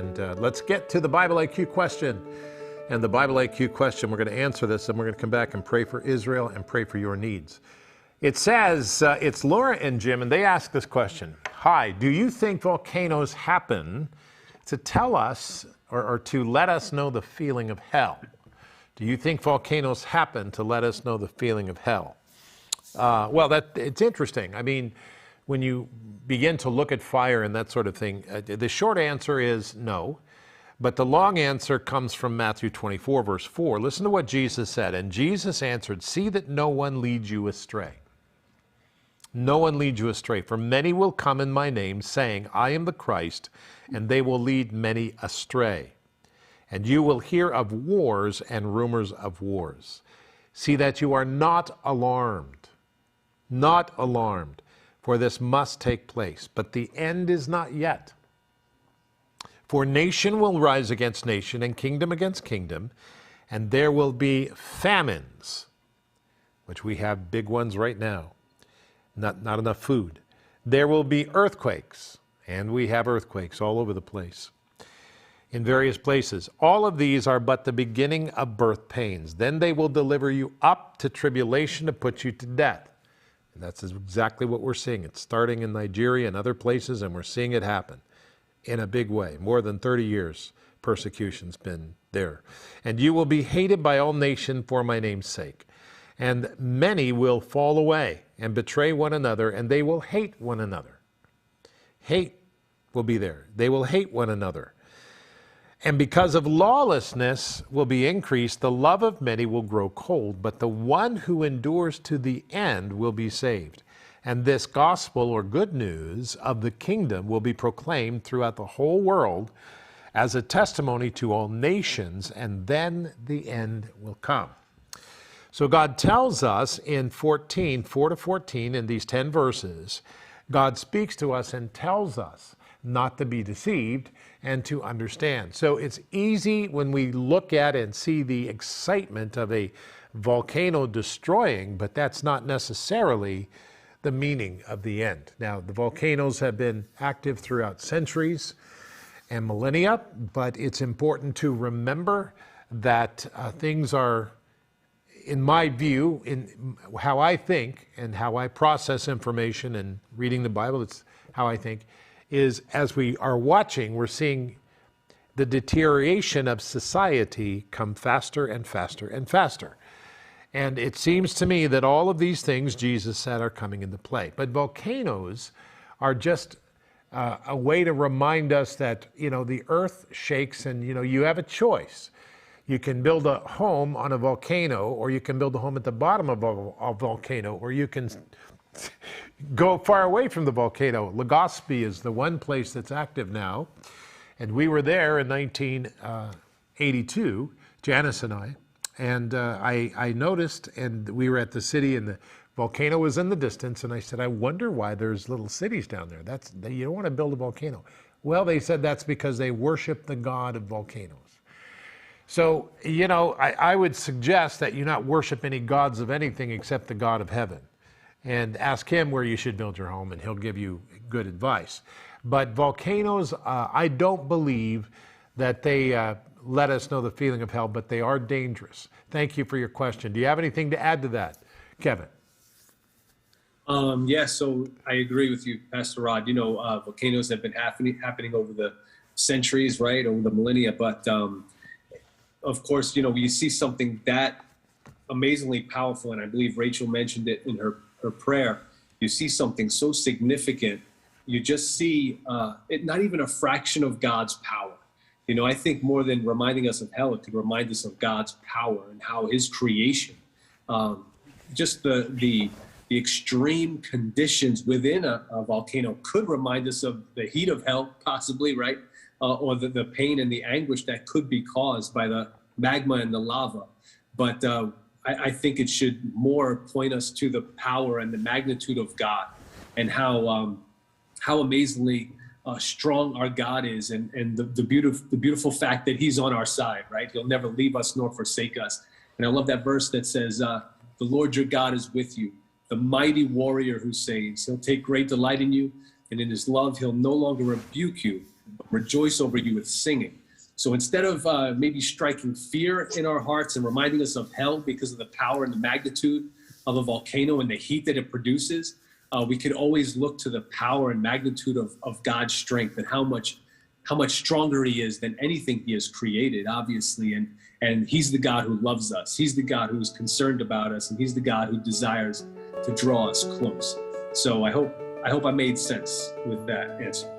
And let's get to the Bible IQ question. And the Bible IQ question, we're going to answer this, and we're going to come back and pray for Israel and pray for your needs. It says, it's Laura and Jim, and they ask this question. Hi, do you think volcanoes happen to tell us or to let us know the feeling of hell? Do you think volcanoes happen to let us know the feeling of hell? Well, it's interesting. I mean, when you begin to look at fire and that sort of thing, the short answer is no. But the long answer comes from Matthew 24, verse 4. Listen to what Jesus said. And Jesus answered, see that no one leads you astray. No one leads you astray. For many will come in my name, saying, I am the Christ, and they will lead many astray. And you will hear of wars and rumors of wars. See that you are not alarmed. Not alarmed, for this must take place. But the end is not yet. For nation will rise against nation, and kingdom against kingdom, and there will be famines, which we have big ones right now. Not enough food. There will be earthquakes, and we have earthquakes all over the place, in various places. All of these are but the beginning of birth pains. Then they will deliver you up to tribulation to put you to death. And that's exactly what we're seeing. It's starting in Nigeria and other places, and we're seeing it happen in a big way. More than 30 years persecution's been there. And you will be hated by all nations for my name's sake. And many will fall away and betray one another, and they will hate one another. Hate will be there. They will hate one another. And because of lawlessness will be increased, the love of many will grow cold, but the one who endures to the end will be saved. And this gospel or good news of the kingdom will be proclaimed throughout the whole world as a testimony to all nations, and then the end will come. So God tells us in 4 to 14, in these 10 verses, God speaks to us and tells us not to be deceived and to understand. So it's easy when we look at and see the excitement of a volcano destroying, but that's not necessarily the meaning of the end. Now, the volcanoes have been active throughout centuries and millennia, but it's important to remember that things are, in my view, in how I think and how I process information and reading the Bible, it's how I think, is as we are watching, we're seeing the deterioration of society come faster and faster and faster. And it seems to me that all of these things Jesus said are coming into play. But volcanoes are just a way to remind us that, the earth shakes and, you have a choice. You can build a home on a volcano, or you can build a home at the bottom of a volcano, or you can go far away from the volcano. Legazpi is the one place that's active now. And we were there in 1982, Janice and I. And I noticed, and we were at the city, and the volcano was in the distance, and I said, I wonder why there's little cities down there. You don't want to build a volcano. Well, they said that's because they worship the god of volcanoes. So, I would suggest that you not worship any gods of anything except the God of heaven, and ask him where you should build your home, and he'll give you good advice. But volcanoes, I don't believe that they let us know the feeling of hell, but they are dangerous. Thank you for your question. Do you have anything to add to that, Kevin? Yeah, so I agree with you, Pastor Rod. Volcanoes have been happening over the centuries, right, over the millennia. But of course, when you see something that amazingly powerful, and I believe Rachel mentioned it in her prayer, you see something so significant, you just see it not even a fraction of God's power. I think more than reminding us of hell, it could remind us of God's power and how his creation, just the extreme conditions within a volcano could remind us of the heat of hell, possibly, right? Or the pain and the anguish that could be caused by the magma and the lava. But I think it should more point us to the power and the magnitude of God, and how amazingly strong our God is, and the beautiful fact that he's on our side, right? He'll never leave us nor forsake us. And I love that verse that says, the Lord your God is with you, the mighty warrior who saves. He'll take great delight in you, and in his love he'll no longer rebuke you, but rejoice over you with singing. So instead of maybe striking fear in our hearts and reminding us of hell because of the power and the magnitude of a volcano and the heat that it produces, we could always look to the power and magnitude of God's strength and how much stronger he is than anything he has created, obviously. And he's the God who loves us. He's the God who's concerned about us, and he's the God who desires to draw us close. So I hope I made sense with that answer.